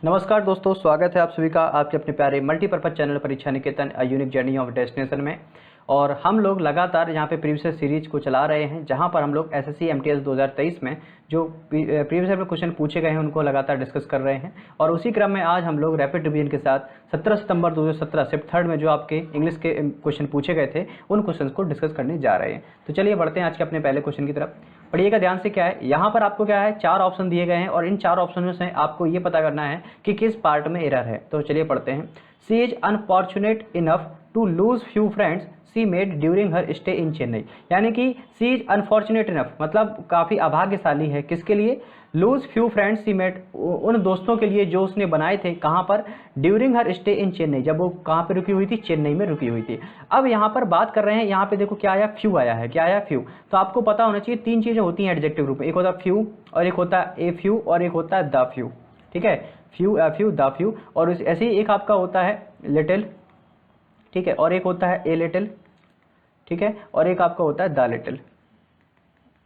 नमस्कार दोस्तों, स्वागत है आप सभी का आपके अपने प्यारे multipurpose channel Pariksha Niketan a unique journey of destination में। और हम लोग लगातार यहाँ पे प्रीवियस सीरीज को चला रहे हैं, जहाँ पर हम लोग एसएससी एमटीएस 2023 में जो प्रीवियस में क्वेश्चन पूछे गए हैं उनको लगातार डिस्कस कर रहे हैं। और उसी क्रम में आज हम लोग रैपिड रिवीजन के साथ 17 सितंबर 2017 शिफ्ट थर्ड में जो आपके इंग्लिश के क्वेश्चन पूछे गए थे उन क्वेश्चन को डिस्कस करने जा रहे हैं। तो चलिए बढ़ते हैं आज के अपने पहले क्वेश्चन की तरफ। पढ़िएगा ध्यान से। क्या है यहाँ पर आपको, क्या है, 4 ऑप्शन दिए गए हैं और इन 4 ऑप्शन में से आपको ये पता करना है कि किस पार्ट में एरर है। तो चलिए पढ़ते हैं। She is unfortunate enough to lose few friends C made during her stay in Chennai. यानी कि सी इज अनफॉर्चुनेट इनफ मतलब काफ़ी अभाग्यशाली है। किसके लिए? लूज फ्यू फ्रेंड्स सी मेड, उन दोस्तों के लिए जो उसने बनाए थे। कहाँ पर? During her stay in Chennai, जब वो कहाँ पे रुकी हुई थी? चेन्नई में रुकी हुई थी। अब यहाँ पर बात कर रहे हैं, यहाँ पे देखो क्या आया? फ्यू आया है। क्या आया? फ्यू। तो आपको पता होना चाहिए 3 चीज़ें होती हैं एडजेक्टिव ग्रुप में। एक होता है फ्यू, और एक होता है ए फ्यू, और एक होता है द फ्यू। ठीक है, few, a few, the few. और ऐसे ही एक आपका होता है लिटिल, ठीक है, और एक होता है ए लिटिल, ठीक है, और एक आपका होता है द लिटिल।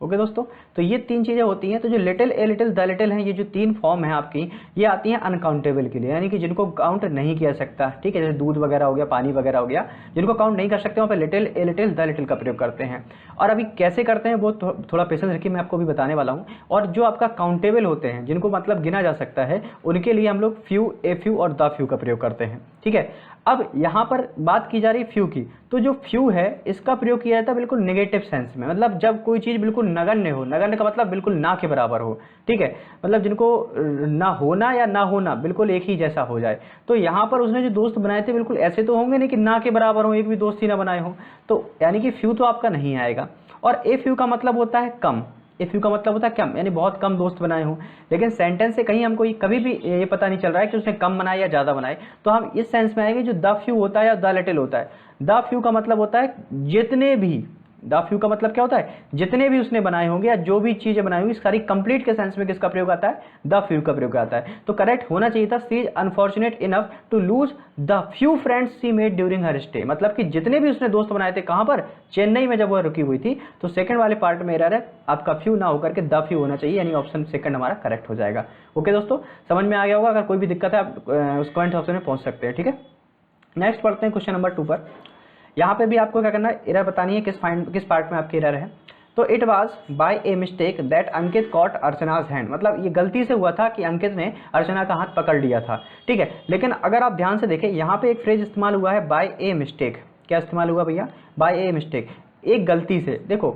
ओके दोस्तों, तो ये 3 चीज़ें होती हैं। तो जो little, a little, the little हैं, ये जो 3 फॉर्म है आपकी, ये आती हैं अनकाउंटेबल के लिए, यानी कि जिनको काउंट नहीं किया सकता। ठीक है, जैसे दूध वगैरह हो गया, पानी वगैरह हो गया, जिनको काउंट नहीं कर सकते वहाँ पे little, a little, the little का प्रयोग करते हैं। और अभी कैसे करते हैं वो थोड़ा पेशेंस रखिए, मैं आपको भी बताने वाला हूँ। और जो आपका काउंटेबल होते हैं, जिनको मतलब गिना जा सकता है, उनके लिए हम लोग फ्यू, ए फ्यू और द फ्यू का प्रयोग करते हैं। ठीक है, अब यहाँ पर बात की जा रही फ्यू की। तो जो फ्यू है इसका प्रयोग किया जाता है बिल्कुल नेगेटिव सेंस में, मतलब जब कोई चीज़ बिल्कुल नगण्य हो। नगण्य का मतलब बिल्कुल ना के बराबर हो। ठीक है, मतलब जिनको ना होना या ना होना बिल्कुल एक ही जैसा हो जाए। तो यहाँ पर उसने जो दोस्त बनाए थे बिल्कुल ऐसे तो होंगे नहीं कि ना के बराबर हो, एक भी दोस्त ही ना बनाए हो। तो यानी कि फ्यू तो आपका नहीं आएगा। और ए फ्यू का मतलब होता है कम। ए फ्यू का मतलब होता है कम, यानी बहुत कम दोस्त बनाए हों। लेकिन सेंटेंस से कहीं हमको कभी भी ये पता नहीं चल रहा है कि उसने कम बनाए या ज़्यादा बनाए। तो हम इस सेंस में आएंगे जो द फ्यू होता है या द लिटिल होता है। द फ्यू का मतलब होता है जितने भी, द फ्यू का मतलब क्या होता है? जितने भी उसने बनाए होंगे या जो भी चीज़ें बनाई होंगी, सारी कंप्लीट के सेंस में किसका प्रयोग आता है? द फ्यू का प्रयोग आता है। तो करेक्ट होना चाहिए था she is unfortunate enough to lose the few friends C made during her stay. मतलब कि जितने भी उसने दोस्त बनाए थे, कहाँ पर? चेन्नई में, जब वह रुकी हुई थी। तो सेकंड वाले पार्ट में एरर है, आपका फ्यू ना होकर के द फ्यू होना चाहिए, यानी ऑप्शन सेकंड हमारा करेक्ट हो जाएगा। ओके दोस्तों, समझ में आ गया होगा। अगर कोई भी दिक्कत है आप उस कमेंट ऑप्शन में पहुंच सकते हैं। ठीक है, नेक्स्ट पढ़ते हैं क्वेश्चन नंबर 2 पर। यहाँ पे भी आपको क्या करना है? एरर बतानी है किस पार्ट में आपकी एरर है। तो it was by a mistake that Ankit caught Archana's hand. मतलब ये गलती से हुआ था कि अंकित ने अर्चना का हाथ पकड़ लिया था। ठीक है, लेकिन अगर आप ध्यान से देखें, यहाँ पे एक फ्रेज इस्तेमाल हुआ है बाय ए मिस्टेक। क्या इस्तेमाल हुआ भैया? बाय ए मिस्टेक, एक गलती से। देखो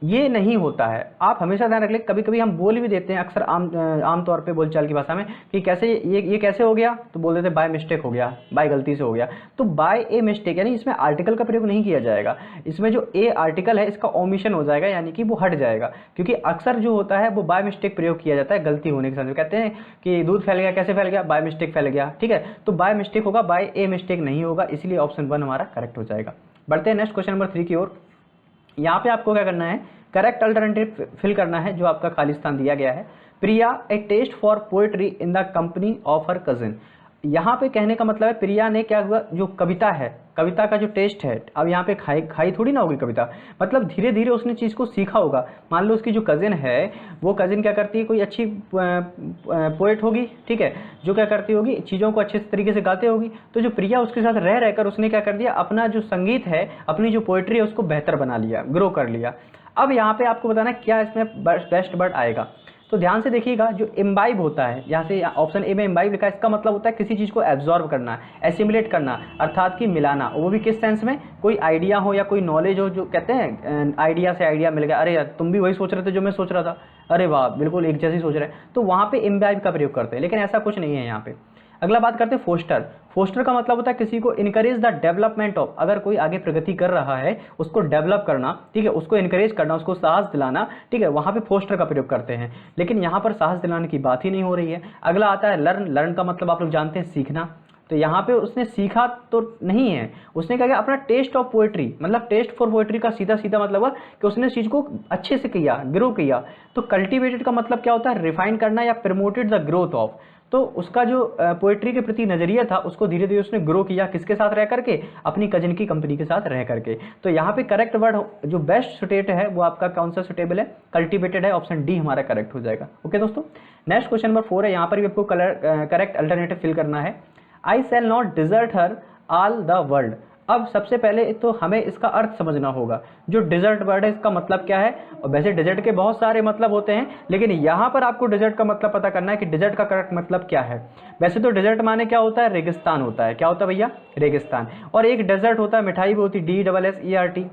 ये नहीं होता है, आप हमेशा ध्यान रख लें। कभी कभी हम बोल भी देते हैं अक्सर आम तौर पे बोलचाल की भाषा में कि कैसे ये कैसे हो गया, तो बोल देते हैं बाय मिस्टेक हो गया, बाय गलती से हो गया। तो बाय ए मिस्टेक यानी इसमें आर्टिकल का प्रयोग नहीं किया जाएगा। इसमें जो ए आर्टिकल है इसका ओमिशन हो जाएगा, यानी कि वो हट जाएगा। क्योंकि अक्सर जो होता है वो बाय मिस्टेक प्रयोग किया जाता है गलती होने के साथ। कहते हैं कि दूध फैल गया, कैसे फैल गया? बाय मिस्टेक फैल गया। ठीक है, तो बाय मिस्टेक होगा, बाय ए मिस्टेक नहीं होगा, इसलिए ऑप्शन 1 हमारा करेक्ट हो जाएगा। बढ़ते हैं नेक्स्ट क्वेश्चन नंबर 3 की ओर। यहाँ पे आपको क्या करना है? करेक्ट अल्टरनेटिव फिल करना है जो आपका खाली स्थान दिया गया है। Priya a taste for poetry in the company of her cousin. यहाँ पे कहने का मतलब है प्रिया ने क्या हुआ, जो कविता है, कविता का जो टेस्ट है, अब यहाँ पे खाई थोड़ी ना होगी कविता, मतलब धीरे धीरे उसने चीज़ को सीखा होगा। मान लो उसकी जो कजिन है, वो कजिन क्या करती है? कोई अच्छी पोएट होगी, ठीक है, जो क्या करती होगी? चीज़ों को अच्छे तरीके से गाते होगी। तो जो प्रिया उसके साथ रह रहकर उसने क्या कर दिया? अपना जो संगीत है, अपनी जो पोएट्री है, उसको बेहतर बना लिया, ग्रो कर लिया। अब यहाँ पे आपको बताना क्या इसमें बेस्ट वर्ड आएगा। तो ध्यान से देखिएगा, जो इम्बाइब होता है, यहाँ से ऑप्शन ए में इम्बाइब लिखा है, इसका मतलब होता है किसी चीज़ को एब्जॉर्ब करना, एसिमुलेट करना, अर्थात कि मिलाना। वो भी किस सेंस में? कोई आइडिया हो या कोई नॉलेज हो, जो कहते हैं आइडिया से आइडिया मिल गया, अरे यार तुम भी वही सोच रहे थे जो मैं सोच रहा था, अरे वाह बिल्कुल एक जैसी सोच रहे हैं, तो वहाँ पे इम्बाइब का प्रयोग करते हैं। लेकिन ऐसा कुछ नहीं है यहाँ पे। अगला बात करते हैं फोस्टर। फोस्टर का मतलब होता है किसी को इनकरेज द डेवलपमेंट ऑफ, अगर कोई आगे प्रगति कर रहा है उसको डेवलप करना, ठीक है, उसको इनकरेज करना, उसको साहस दिलाना, ठीक है, वहाँ पे फोस्टर का प्रयोग करते हैं। लेकिन यहाँ पर साहस दिलाने की बात ही नहीं हो रही है। अगला आता है लर्न। लर्न का मतलब आप लोग जानते हैं सीखना। तो यहाँ पे उसने सीखा तो नहीं है, उसने क्या किया? अपना टेस्ट ऑफ पोएट्री, मतलब टेस्ट फॉर पोएट्री का सीधा सीधा मतलब है कि उसने इस चीज़ को अच्छे से किया, ग्रो किया। तो कल्टिवेटेड का मतलब क्या होता है? रिफाइन करना या प्रमोटेड द ग्रोथ ऑफ। तो उसका जो पोइट्री के प्रति नज़रिया था उसको धीरे धीरे उसने ग्रो किया, किसके साथ रह करके, अपनी कजन की कंपनी के साथ रह करके। तो यहाँ पे करेक्ट वर्ड जो बेस्ट सुटेट है वो आपका कौन सा सुटेबल है, कल्टिवेटेड है, ऑप्शन डी हमारा करेक्ट हो जाएगा। ओके दोस्तों, नेक्स्ट क्वेश्चन नंबर 4 है, यहाँ पर भी आपको करेक्ट अल्टरनेटिव फिल करना है। I shall not desert her all the world. अब सबसे पहले तो हमें इसका अर्थ समझना होगा, जो डिजर्ट वर्ड है इसका मतलब क्या है। और वैसे डिजर्ट के बहुत सारे मतलब होते हैं, लेकिन यहाँ पर आपको डिजर्ट का मतलब पता करना है कि डिजर्ट का करेक्ट मतलब क्या है। वैसे तो डिजर्ट माने क्या होता है, रेगिस्तान होता है। क्या होता है भैया, रेगिस्तान। और एक डेजर्ट होता है, मिठाई भी होती है, DSSERT,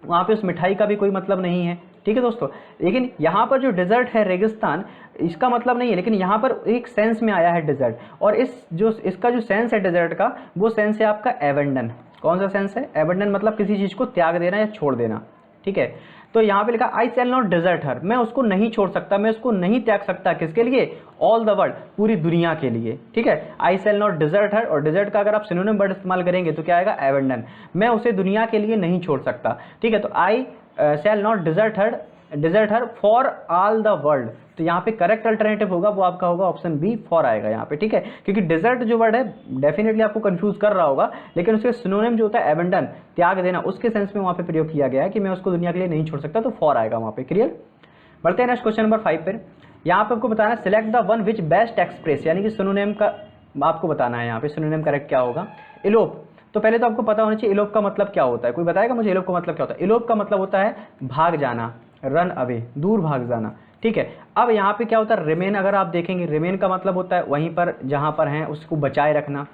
वहाँ पे उस मिठाई का भी कोई मतलब नहीं है, ठीक है दोस्तों। लेकिन यहाँ पर जो डिजर्ट है रेगिस्तान, इसका मतलब नहीं है, लेकिन यहाँ पर एक सेंस में आया है डिजर्ट। और इसका जो सेंस है डिजर्ट का, वो सेंस है आपका एबंडन। कौन सा सेंस है, एबंडन, मतलब किसी चीज़ को त्याग देना या छोड़ देना, ठीक है। तो यहाँ पे लिखा आई शैल नॉट डिजर्ट हर, मैं उसको नहीं छोड़ सकता, मैं उसको नहीं त्याग सकता, किसके लिए, ऑल द वर्ल्ड, पूरी दुनिया के लिए, ठीक है। आई शैल नॉट डिजर्ट हर, और डिजर्ट का अगर आप सिनोनिम वर्ड इस्तेमाल करेंगे तो क्या आएगा, एबंडन, मैं उसे दुनिया के लिए नहीं छोड़ सकता, ठीक है। तो I shall not desert her for all the world. तो यहाँ पे करेक्ट अल्टरनेटिव होगा वो आपका होगा ऑप्शन बी, फॉर आएगा यहाँ पे, ठीक है। क्योंकि डिजर्ट जो वर्ड है डेफिनेटली आपको कंफ्यूज कर रहा होगा, लेकिन उसके सिनोनिम जो होता है एबंडन, त्याग देना, उसके सेंस में वहाँ पे प्रयोग किया गया है कि मैं उसको दुनिया के लिए नहीं छोड़ सकता, तो फॉर आएगा वहाँ पे। क्लियर। बढ़ते हैं नेक्स्ट क्वेश्चन नंबर 5 पर। यहाँ पे आपको बताना है select the one which best express, यानी कि सिनोनिम का आपको बताना है यहाँ पे सिनोनिम करेक्ट क्या होगा। इलोप, तो पहले तो आपको पता होना चाहिए इलोप का मतलब क्या होता है। कोई बताएगा मुझे इलोप का मतलब क्या होता है। इलोप का मतलब होता है भाग जाना, रन अवे, दूर भाग जाना, ठीक है। अब यहाँ पे क्या होता है, रिमेन, अगर आप देखेंगे रिमेन का मतलब होता है वहीं पर जहाँ पर हैं उसको बचाए रखना।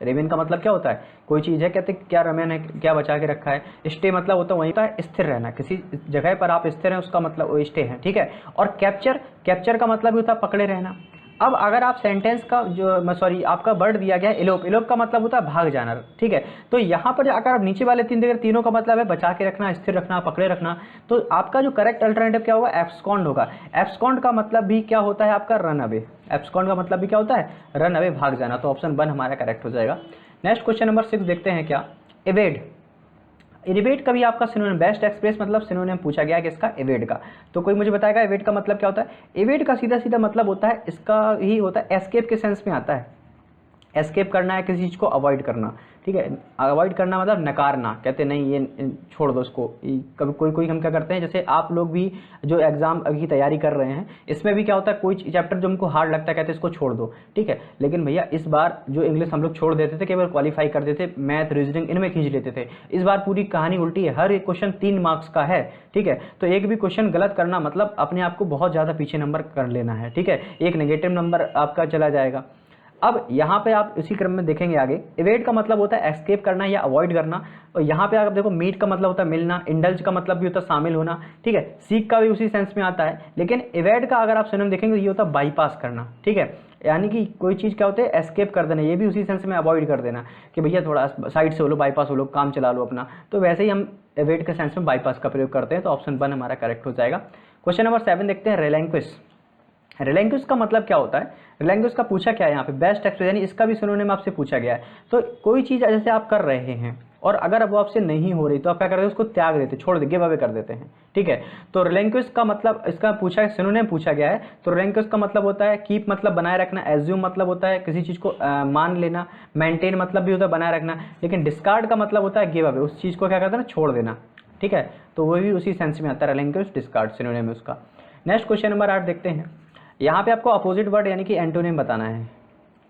रिमेन का मतलब क्या होता है, कोई चीज़ है, कहते क्या रिमेन है, क्या बचा के रखा है। स्टे मतलब होता है वहीं पर स्थिर रहना, किसी जगह पर आप स्थिर हैं उसका मतलब वो स्टे है, ठीक है। और कैप्चर का मतलब भी होता है पकड़े रहना। अब अगर आप सेंटेंस का जो सॉरी आपका वर्ड दिया गया है इलोप का मतलब होता है भाग जाना, ठीक है। तो यहाँ पर अगर आप नीचे वाले तीन देखें, तीनों का मतलब है बचा के रखना, स्थिर रखना, पकड़े रखना। तो आपका जो करेक्ट अल्टरनेटिव क्या होगा, एब्सकॉन्ड होगा। एब्सकॉन्ड का मतलब भी क्या होता है आपका, रन अवे। एब्सकॉन्ड का मतलब भी क्या होता है, रन अवे, भाग जाना। तो ऑप्शन 1 हमारा करेक्ट हो जाएगा। नेक्स्ट क्वेश्चन नंबर 6 देखते हैं क्या, एवेड। एवेड का भी आपका सिनोनिम, बेस्ट एक्सप्रेस मतलब सिनोनिम पूछा गया है किसका, एवेड का। तो कोई मुझे बताएगा एवेड का मतलब क्या होता है। एवेड का सीधा सीधा मतलब होता है, इसका ही होता है एस्केप के सेंस में आता है। एस्केप करना है, किसी चीज़ को अवॉइड करना, ठीक है। अवॉइड करना मतलब नकारना, कहते नहीं ये छोड़ दो उसको। कभी कोई हम क्या करते हैं, जैसे आप लोग भी जो एग्जाम की तैयारी कर रहे हैं, इसमें भी क्या होता है, कोई चैप्टर जो हमको हार्ड लगता है कहते हैं इसको छोड़ दो, ठीक है। लेकिन भैया इस बार जो इंग्लिश हम लोग छोड़ देते थे, केवल क्वालिफाई कर देते, मैथ रीजनिंग इनमें खींच लेते थे। इस बार पूरी कहानी उल्टी है, हर एक क्वेश्चन 3 मार्क्स का है, ठीक है। तो एक भी क्वेश्चन गलत करना मतलब अपने आप को बहुत ज़्यादा पीछे नंबर कर लेना है, ठीक है। एक नेगेटिव नंबर आपका चला जाएगा। अब यहाँ पे आप इसी क्रम में देखेंगे आगे, एवेड का मतलब होता है एस्केप करना या अवॉइड करना। और यहाँ पे आप देखो मीट का मतलब होता है मिलना, इंडल्ज का मतलब भी होता है शामिल होना, ठीक है। सीख का भी उसी सेंस में आता है। लेकिन एवेड का अगर आप सिनोनिम देखेंगे तो ये होता है बाईपास करना, ठीक है। यानी कि कोई चीज़ क्या होता है, एस्केप कर देना, ये भी उसी सेंस में अवॉइड कर देना कि भैया थोड़ा साइड से हो लो, बाईपास हो लो, काम चला लो अपना। तो वैसे ही हम एवेड के सेंस में बाईपास का प्रयोग करते हैं। तो ऑप्शन 1 हमारा करेक्ट हो जाएगा। क्वेश्चन नंबर 7 देखते हैं, रिलैंक्विश। रिलैंक्विश का मतलब क्या होता है। रिलैंक्विश का पूछा क्या है यहाँ पे, बेस्ट एक्सप्रेस, यानी इसका भी सिनोनिम आपसे पूछा गया है। तो कोई चीज़ जैसे आप कर रहे हैं और अगर वो आपसे नहीं हो रही तो आप क्या करते हैं, उसको त्याग देते, छोड़ दे, गिव अवे कर देते हैं, ठीक है। तो रिलैंक्विश का मतलब इसका पूछा सिनोनिम पूछा गया है। तो रिलैंक्विश का मतलब होता है कीप मतलब बनाए रखना, एज्यूम मतलब होता है किसी चीज़ को मान लेना, मेंटेन मतलब भी होता है बनाए रखना। लेकिन डिस्कार्ड का मतलब होता है गिव अवे, उस चीज़ को क्या करते हैं ना, छोड़ देना, ठीक है। तो वो भी उसी सेंस में आता है, रिलैंक्विश डिस्कार्ड सिनोनिम है उसका। नेक्स्ट क्वेश्चन नंबर 8 देखते हैं। यहाँ पे आपको अपोजिट वर्ड यानी कि एंटोनिम बताना है,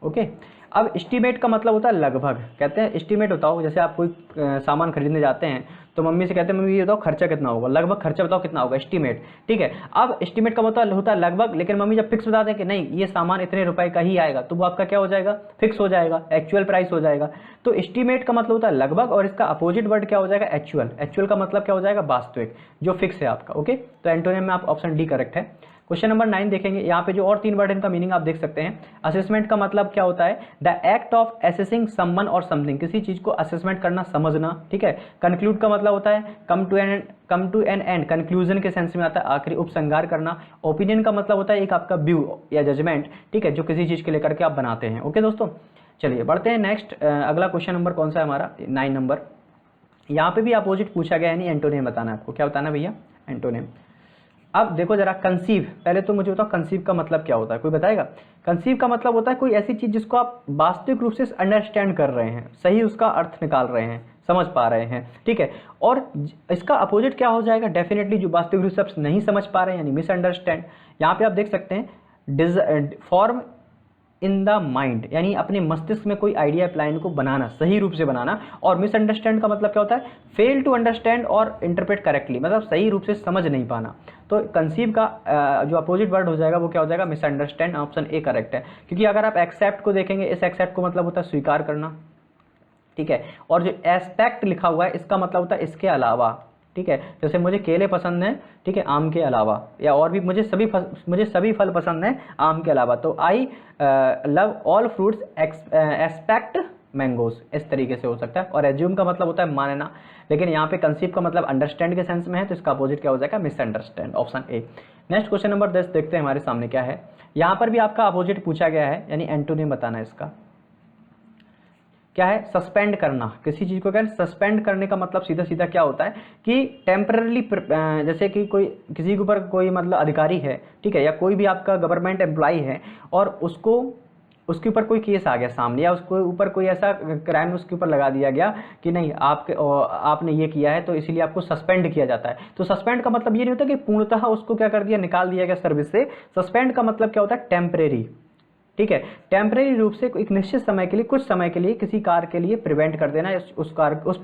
ओके। अब एस्टीमेट का मतलब होता है लगभग, कहते हैं एस्टीमेट बताओ। जैसे आप कोई सामान खरीदने जाते हैं तो मम्मी से कहते हैं मम्मी ये बताओ खर्चा कितना होगा, लगभग खर्चा बताओ कितना होगा, एस्टीमेट, ठीक है। अब एस्टीमेट का मतलब होता है लगभग, लेकिन मम्मी जब फिक्स बता दें कि नहीं ये सामान इतने रुपए का ही आएगा, तो वो आपका क्या हो जाएगा, फिक्स हो जाएगा, एक्चुअल प्राइस हो जाएगा। तो एस्टीमेट का मतलब होता है लगभग, और इसका अपोजिट वर्ड क्या हो जाएगा, एक्चुअल। एक्चुअल का मतलब क्या हो जाएगा, वास्तविक, जो फिक्स है आपका, ओके। तो एंटोनिम में आप ऑप्शन डी करेक्ट है। क्वेश्चन नंबर 9 देखेंगे। यहाँ पे जो और 3 वर्ड इनका मीनिंग आप देख सकते हैं। असेसमेंट का मतलब क्या होता है, the act of assessing someone और समथिंग, किसी चीज को असेसमेंट करना, समझना, ठीक है। कंक्लूड का मतलब होता है come to an end, conclusion के सेंस में आता है आखिरी, उपसंहार करना। ओपिनियन का मतलब होता है एक आपका व्यू या जजमेंट, ठीक है, जो किसी चीज के लेकर के आप बनाते हैं, ओके दोस्तों। चलिए बढ़ते हैं नेक्स्ट, अगला क्वेश्चन नंबर कौन सा है हमारा, 9 नंबर। यहाँ पे भी अपोजिट पूछा गया है, यानी एंटोनिम बताना है आपको। क्या बताना भैया, एंटोनिम। अब देखो जरा, कंसीव, पहले तो मुझे बताओ कंसीव का मतलब क्या होता है, कोई बताएगा? कंसीव का मतलब होता है कोई ऐसी चीज जिसको आप वास्तविक रूप से अंडरस्टैंड कर रहे हैं, सही उसका अर्थ निकाल रहे हैं, समझ पा रहे हैं, ठीक है। और इसका अपोजिट क्या हो जाएगा? डेफिनेटली जो वास्तविक रूप से आप नहीं समझ पा रहे हैं, यानी मिसअंडरस्टैंड। यहाँ पे आप देख सकते हैं फॉर्म इन द माइंड, यानी अपने मस्तिष्क में कोई आइडिया प्लान को बनाना, सही रूप से बनाना। और मिसअंडरस्टैंड का मतलब क्या होता है? फेल टू अंडरस्टैंड और इंटरप्रेट करेक्टली, मतलब सही रूप से समझ नहीं पाना। तो कंसीव का जो अपोजिट वर्ड हो जाएगा वो क्या हो जाएगा? मिसअंडरस्टैंड। ऑप्शन ए करेक्ट है, क्योंकि अगर आप एक्सेप्ट को देखेंगे, इस एक्सेप्ट को मतलब होता है स्वीकार करना, ठीक है। और जो एस्पेक्ट लिखा हुआ है इसका मतलब होता है इसके अलावा, ठीक है। जैसे मुझे केले पसंद हैं, ठीक है, आम के अलावा, या और भी मुझे सभी फल पसंद हैं आम के अलावा। तो I love all fruits expect mangoes, इस तरीके से हो सकता है। और एज्यूम का मतलब होता है मानना, लेकिन यहाँ पे कंसीव का मतलब अंडरस्टैंड के सेंस में है, तो इसका अपोजिट क्या हो जाएगा? Misunderstand. Option A. Next question number 10 देखते हैं हमारे सामने क्या है। यहाँ पर भी आपका अपोजिट पूछा गया है, यानी एंटोनिम बताना इसका क्या है? सस्पेंड करना। किसी चीज को क्या सस्पेंड करने का मतलब सीधा सीधा क्या होता है कि टेम्पररी, जैसे कि कोई किसी के ऊपर कोई मतलब अधिकारी है, ठीक है, या कोई भी आपका गवर्नमेंट एम्प्लॉय है और उसको उसके ऊपर कोई केस आ गया सामने, या उसके ऊपर कोई ऐसा क्राइम उसके ऊपर लगा दिया गया कि नहीं आपने ये किया है, तो इसीलिए आपको सस्पेंड किया जाता है। तो सस्पेंड का मतलब ये नहीं होता कि पूर्णतः उसको क्या कर दिया, निकाल दिया गया सर्विस से। सस्पेंड का मतलब क्या होता है? टेम्परेरी, ठीक है। टेम्परेरी रूप से एक निश्चित समय के लिए, कुछ समय के लिए किसी कार्य के लिए प्रिवेंट कर देना, उस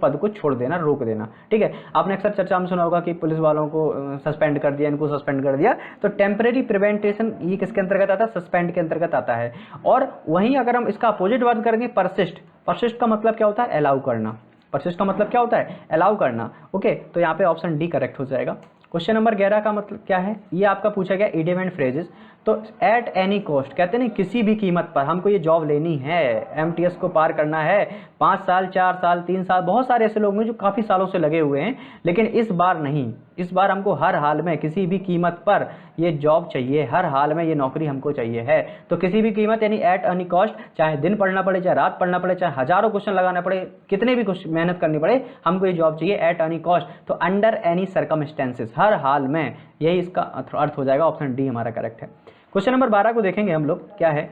पद को छोड़ देना, रोक देना, ठीक है। आपने अक्सर चर्चा में सुना होगा कि पुलिस वालों को सस्पेंड कर दिया, इनको सस्पेंड कर दिया। तो टेम्परेरी प्रिवेंटेशन ये किसके अंतर्गत आता है? सस्पेंड के अंतर्गत आता है। और वहीं अगर हम इसका अपोजिट वर्ड करेंगे परसिस्ट, परसिस्ट का मतलब क्या होता है? अलाउ करना। परसिस्ट का मतलब क्या होता है? अलाउ करना। ओके, तो यहाँ पे ऑप्शन डी करेक्ट हो जाएगा। क्वेश्चन नंबर 11 का मतलब क्या है? ये आपका पूछा गया इडियम एंड फ्रेजेस। तो एट एनी कॉस्ट, कहते हैं किसी भी कीमत पर हमको ये जॉब लेनी है, एमटीएस को पार करना है। 5 साल, 4 साल, 3 साल, बहुत सारे ऐसे लोग हैं जो काफ़ी सालों से लगे हुए हैं, लेकिन इस बार नहीं। इस बार हमको हर हाल में, किसी भी कीमत पर ये जॉब चाहिए, हर हाल में ये नौकरी हमको चाहिए है। तो किसी भी कीमत यानी एट एनी कॉस्ट, चाहे दिन पढ़ना पड़े, चाहे रात पढ़ना पड़े, चाहे हजारों क्वेश्चन लगाना पड़े, कितने भी कुछ मेहनत करनी पड़े, हमको ये जॉब चाहिए एट एनी कॉस्ट। तो अंडर एनी सर्कमस्टेंसेस, हर हाल में, यही इसका अर्थ हो जाएगा। ऑप्शन डी हमारा करेक्ट है। क्वेश्चन नंबर 12 को देखेंगे हम लोग, क्या है?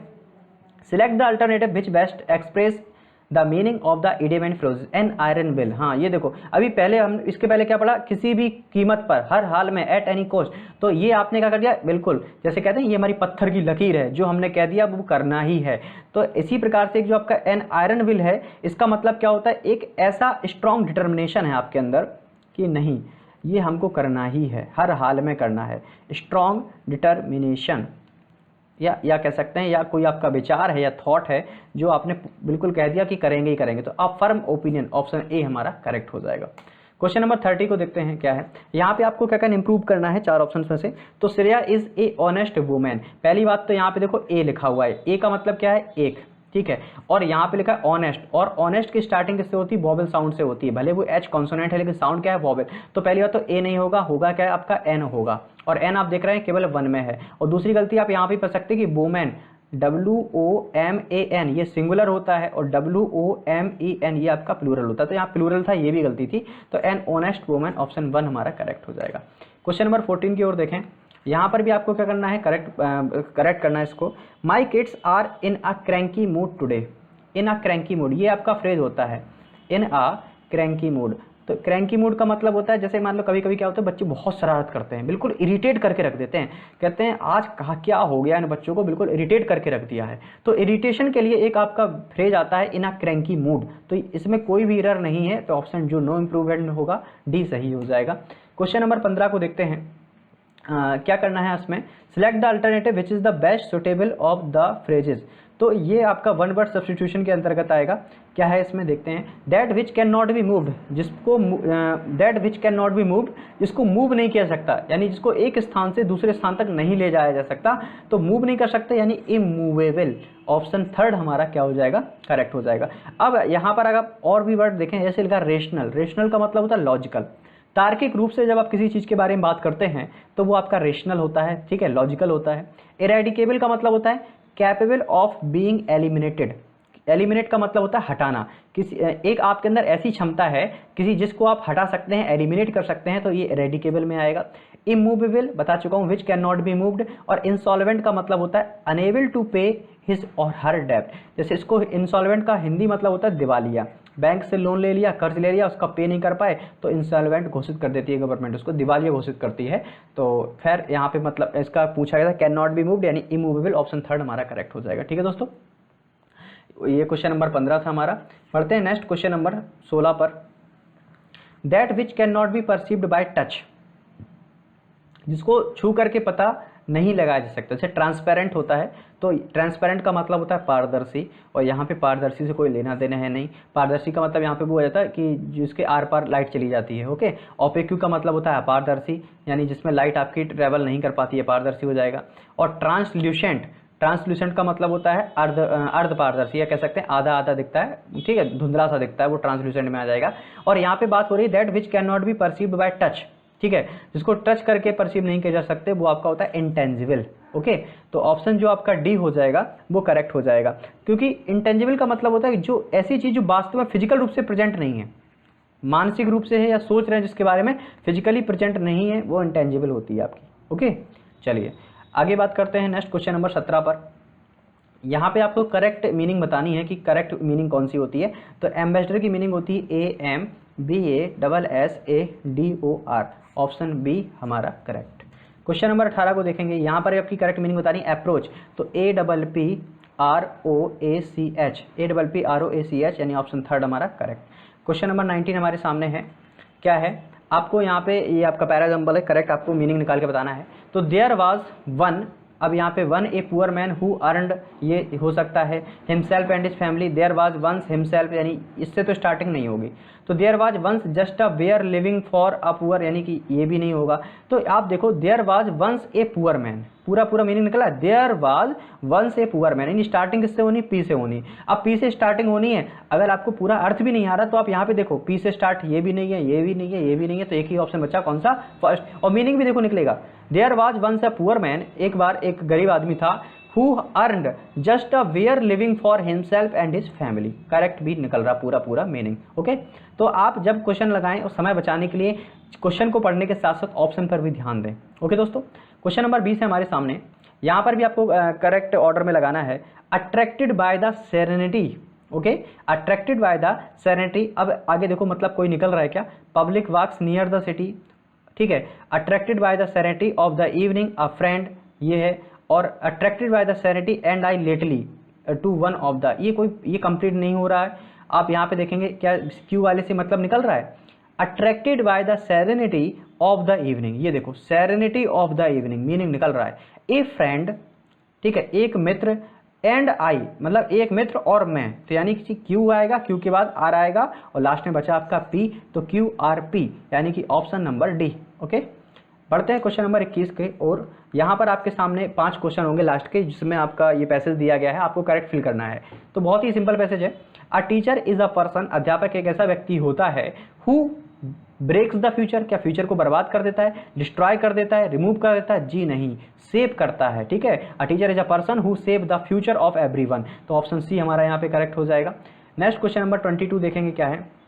Select the alternative which best express the meaning of the idiom and phrase an iron will. हाँ, ये देखो, अभी पहले हम इसके पहले क्या पढ़ा? किसी भी कीमत पर, हर हाल में, एट एनी कॉस्ट। तो ये आपने क्या कर दिया? बिल्कुल जैसे कहते हैं ये हमारी पत्थर की लकीर है, जो हमने कह दिया वो करना ही है। तो इसी प्रकार से जो आपका एन आयरन विल है, इसका मतलब क्या होता है? एक ऐसा स्ट्रॉन्ग डिटर्मिनेशन है आपके अंदर कि नहीं, ये हमको करना ही है, हर हाल में करना है। स्ट्रॉन्ग डिटर्मिनेशन, या कह सकते हैं, या कोई आपका विचार है या थॉट है जो आपने बिल्कुल कह दिया कि करेंगे ही करेंगे। तो आप फर्म ओपिनियन, ऑप्शन ए हमारा करेक्ट हो जाएगा। क्वेश्चन नंबर 30 को देखते हैं क्या है। यहाँ पे आपको क्या क्या इंप्रूव करना है 4 ऑप्शन में से। तो Shreya is a honest women. पहली बात तो यहाँ पे देखो ए लिखा हुआ है, ए का मतलब क्या है? एक, ठीक है। और यहाँ पे लिखा है ऑनेस्ट, और ऑनेस्ट की स्टार्टिंग किससे होती है? वॉवेल साउंड से होती है। भले वो एच कॉन्सोनेंट है, लेकिन साउंड क्या है? वॉवेल। तो पहली बात तो ए नहीं होगा, होगा क्या है आपका? एन होगा। और एन आप देख रहे हैं केवल 1 में है। और दूसरी गलती आप यहाँ पे कर सकते हैं कि वुमेन, WOMAN ये सिंगुलर होता है, और WOMEN ये आपका प्लूरल होता है। तो यहाँ प्लूरल था, ये भी गलती थी। तो एन ऑनेस्ट वुमेन, ऑप्शन 1 हमारा करेक्ट हो जाएगा। क्वेश्चन नंबर 14 की ओर देखें। यहाँ पर भी आपको क्या करना है? करेक्ट करना है इसको। My kids are in a cranky mood today. In a cranky mood, ये आपका फ्रेज होता है, इन अ क्रैंकी मूड। तो क्रैंकी मूड का मतलब होता है, जैसे मान लो कभी कभी क्या होता है, बच्चे बहुत शरारत करते हैं, बिल्कुल इरिटेट करके रख देते हैं। कहते हैं आज कहा क्या हो गया, इन बच्चों को बिल्कुल इरिटेट करके रख दिया है। तो इरिटेशन के लिए एक आपका फ्रेज आता है, इन अ क्रैंकी मूड। तो इसमें कोई भी एरर नहीं है, तो ऑप्शन जो नो इम्प्रूवमेंट होगा, डी सही हो जाएगा। क्वेश्चन नंबर 15 को देखते हैं। क्या करना है इसमें? Select the alternative which is the best suitable of the phrases. तो ये आपका 1 वर्ड सब्स्टिट्यूशन के अंतर्गत आएगा। क्या है इसमें देखते हैं। That which can not be moved, जिसको that which can not be moved, जिसको मूव नहीं किया सकता, यानी जिसको एक स्थान से दूसरे स्थान तक नहीं ले जाया जा सकता। तो मूव नहीं कर सकते यानी इमूवेबल। ऑप्शन 3 हमारा क्या हो जाएगा? करेक्ट हो जाएगा। अब यहाँ पर अगर और भी वर्ड देखें, जैसे लिखा रेशनल। रेशनल का मतलब होता है लॉजिकल। तार्किक रूप से जब आप किसी चीज़ के बारे में बात करते हैं तो वो आपका रेशनल होता है, ठीक है, लॉजिकल होता है। इरेडिकेबल का मतलब होता है capable of being eliminated, eliminate का मतलब होता है हटाना, किसी एक आपके अंदर ऐसी क्षमता है किसी जिसको आप हटा सकते हैं, एलिमिनेट कर सकते हैं, तो ये इरेडिकेबल में आएगा। इमूवेबल बता चुका हूँ, विच कैन नॉट बी मूव्ड। और इंसॉल्वेंट का मतलब होता है अनेबल टू पे हिज और हर डेब्ट। जैसे इसको इंसॉल्वेंट का हिंदी मतलब होता है दिवालिया, बैंक से लोन ले लिया, कर्ज ले लिया, उसका पे नहीं कर पाए तो इंसॉल्वेंट घोषित कर देती है गवर्नमेंट, उसको दिवालिया घोषित करती है। तो खैर यहाँ पे मतलब इसका पूछा गया था कैन नॉट बी मूव्ड यानी इमूवेबल, ऑप्शन थर्ड हमारा करेक्ट हो जाएगा। ठीक है दोस्तों, ये क्वेश्चन नंबर 15 था हमारा। पढ़ते हैं नेक्स्ट क्वेश्चन नंबर 16 पर। That which can not be perceived bye touch, जिसको छू करके पता नहीं लगाया जा सकता। जैसे ट्रांसपेरेंट होता है, तो ट्रांसपेरेंट का मतलब होता है पारदर्शी, और यहाँ पे पारदर्शी से कोई लेना देना है नहीं। पारदर्शी का मतलब यहाँ पे वो हो जाता है कि जिसके आर पार लाइट चली जाती है। ओके, ओपेक्यू का मतलब होता है अपारदर्शी, यानी जिसमें लाइट आपकी ट्रेवल नहीं कर पाती है, पारदर्शी हो जाएगा। और ट्रांसल्यूसेंट, ट्रांसल्यूसेंट का मतलब होता है अर्ध पारदर्शी, या कह सकते हैं आधा आधा दिखता है, ठीक है, धुंधला सा दिखता है, वो ट्रांसल्यूसेंट में आ जाएगा। और यहाँ पे बात हो रही है that which can not be perceived bye touch, ठीक है, जिसको टच करके परसीव नहीं किया जा सकते, वो आपका होता है इंटेंजिबल। ओके, तो ऑप्शन जो आपका डी हो जाएगा वो करेक्ट हो जाएगा, क्योंकि इंटेंजिबल का मतलब होता है जो ऐसी चीज जो वास्तव में फिजिकल रूप से प्रेजेंट नहीं है, मानसिक रूप से है या सोच रहे हैं जिसके बारे में, फिजिकली प्रेजेंट नहीं है, वो इंटेंजिबल होती है आपकी। ओके, चलिए आगे बात करते हैं नेक्स्ट क्वेश्चन नंबर 17 पर। यहाँ पे आपको करेक्ट मीनिंग बतानी है कि करेक्ट मीनिंग कौन सी होती है। तो एम्बेसडर की मीनिंग होती है AMBASSADOR, ऑप्शन बी हमारा करेक्ट। क्वेश्चन नंबर 18 को देखेंगे, यहाँ पर आपकी करेक्ट मीनिंग बतानी है अप्रोच, तो APPROACH यानी ऑप्शन थर्ड हमारा करेक्ट। क्वेश्चन नंबर 19 हमारे सामने है, क्या है आपको यहाँ पे, ये आपका पैराग्राम्बल है, करेक्ट आपको मीनिंग निकाल के बताना है। तो देयर वाज वन, अब यहाँ पे one a poor man who earned, ये हो सकता है himself and his family. There was once himself, यानी इससे तो स्टार्टिंग नहीं होगी। तो there was once just a where living for a poor, यानी कि ये भी नहीं होगा। तो आप देखो there was once a poor man, पूरा पूरा मीनिंग निकला, there was once a poor man, यानी स्टार्टिंग किससे होनी, पी से होनी। अब पी से स्टार्टिंग होनी है, अगर आपको पूरा अर्थ भी नहीं आ रहा तो आप यहाँ पे देखो पी से स्टार्ट, ये भी नहीं है, ये भी नहीं है, ये भी नहीं है, तो एक ही ऑप्शन बचा, कौन सा, फर्स्ट। और मीनिंग भी देखो निकलेगा, there was once a poor man, एक बार एक गरीब आदमी था, who earned just a wear living for himself and his family, correct भी निकल रहा पूरा पूरा मीनिंग। ओके, तो आप जब क्वेश्चन लगाएं और समय बचाने के लिए क्वेश्चन को पढ़ने के साथ साथ ऑप्शन पर भी ध्यान दें। ओके दोस्तों, क्वेश्चन नंबर 20 है हमारे सामने, यहाँ पर भी आपको करेक्ट ऑर्डर में लगाना है। Attracted by the serenity, okay, attracted by the serenity. अब आगे देखो मतलब कोई निकल रहा है क्या, public walks near the city, ठीक है, attracted by the serenity of the evening a friend, ये है। और attracted by the serenity and I lately to one of the, ये कोई, ये कंप्लीट नहीं हो रहा है। आप यहाँ पे देखेंगे क्या क्यू वाले से मतलब निकल रहा है, attracted by the serenity of the evening, ये देखो serenity of the evening meaning निकल रहा है, ए फ्रेंड, ठीक है, एक मित्र, एंड आई मतलब एक मित्र और मैं, तो यानी कि क्यू आएगा, क्यू के बाद आर आएगा और लास्ट में बचा आपका पी, तो क्यू आर पी यानी कि ऑप्शन नंबर डी। ओके, बढ़ते हैं क्वेश्चन नंबर 21 के, और यहाँ पर आपके सामने 5 क्वेश्चन होंगे लास्ट के, जिसमें आपका ये पैसेज दिया गया है, आपको करेक्ट फिल करना है। तो बहुत ही सिंपल पैसेज है। A teacher is a person, अध्यापक एक ऐसा व्यक्ति होता है, हु ब्रेक्स द फ्यूचर, क्या फ्यूचर को बर्बाद कर देता है, डिस्ट्रॉय कर देता है, रिमूव कर देता है, जी नहीं, सेव करता है। ठीक है, a teacher is a person who save the future of everyone, तो ऑप्शन सी हमारा यहाँ पे करेक्ट हो जाएगा। नेक्स्ट क्वेश्चन नंबर 22 देखेंगे क्या है,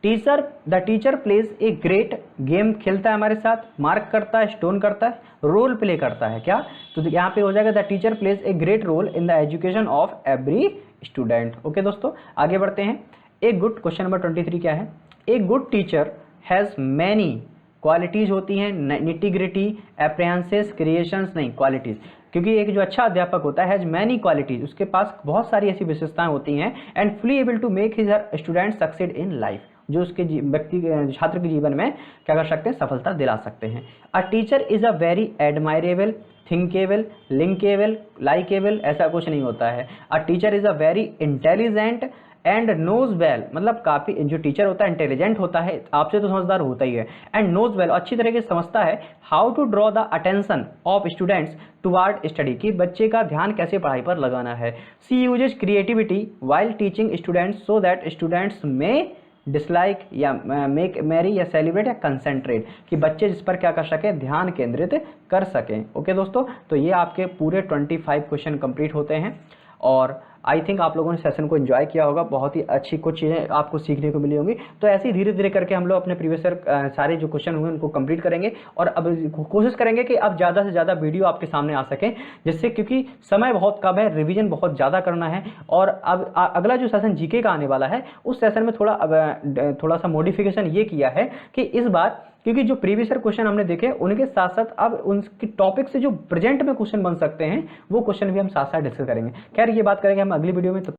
the teacher plays a great, game खेलता है हमारे साथ, मार्क करता है, स्टोन करता है, रोल प्ले करता है क्या, तो यहाँ पे हो जाएगा the teacher plays a great role in the education of every student. Okay दोस्तों, आगे बढ़ते हैं। ए गुड, क्वेश्चन नंबर 23 क्या है, a good teacher has many qualities होती हैं, निटिग्रिटी, अप्रिहेंसेस, क्रिएशंस नहीं, क्वालिटीज, क्योंकि एक जो अच्छा अध्यापक होता है हैज मैनी क्वालिटीज, उसके पास बहुत सारी ऐसी विशेषताएं होती हैं, and fully able to make his student succeed in life, जो उसके व्यक्ति छात्र के जीवन में क्या कर सकते हैं, सफलता दिला सकते हैं। A teacher is a very admirable, thinkable, linkable, likeable, ऐसा कुछ नहीं होता है। A teacher is a very intelligent and knows well, मतलब काफ़ी, जो टीचर होता है इंटेलिजेंट होता है, आपसे तो समझदार होता ही है, एंड नोज वेल, अच्छी तरीके से समझता है, how to draw the attention of students toward study, कि बच्चे का ध्यान कैसे पढ़ाई पर लगाना है। She uses creativity while teaching students so that students में डिसलाइक या मेक मैरी या सेलिब्रेट या कंसेंट्रेट, कि बच्चे जिस पर क्या कर सकें, ध्यान केंद्रित कर सकें। ओके दोस्तों, तो ये आपके पूरे 25 क्वेश्चन कंप्लीट होते हैं, और आई थिंक आप लोगों ने सेशन को एंजॉय किया होगा, बहुत ही अच्छी कुछ चीज़ें आपको सीखने को मिली होंगी। तो ऐसे ही धीरे धीरे करके हम लोग अपने प्रीवियस ईयर सारे जो क्वेश्चन हुए उनको कंप्लीट करेंगे, और अब कोशिश करेंगे कि अब ज़्यादा से ज़्यादा वीडियो आपके सामने आ सकें, जिससे क्योंकि समय बहुत कम है, रिवीजन बहुत ज़्यादा करना है। और अब अगला जो सेशन जीके का आने वाला है उस सेशन में थोड़ा सा मॉडिफिकेशन ये किया है कि इस बार क्योंकि जो प्रीवियस ईयर क्वेश्चन हमने देखे उनके साथ साथ अब उनके टॉपिक से जो प्रेजेंट में क्वेश्चन बन सकते हैं वो क्वेश्चन भी हम साथ साथ डिस्कस करेंगे। खैर ये बात करेंगे हम अगली वीडियो में।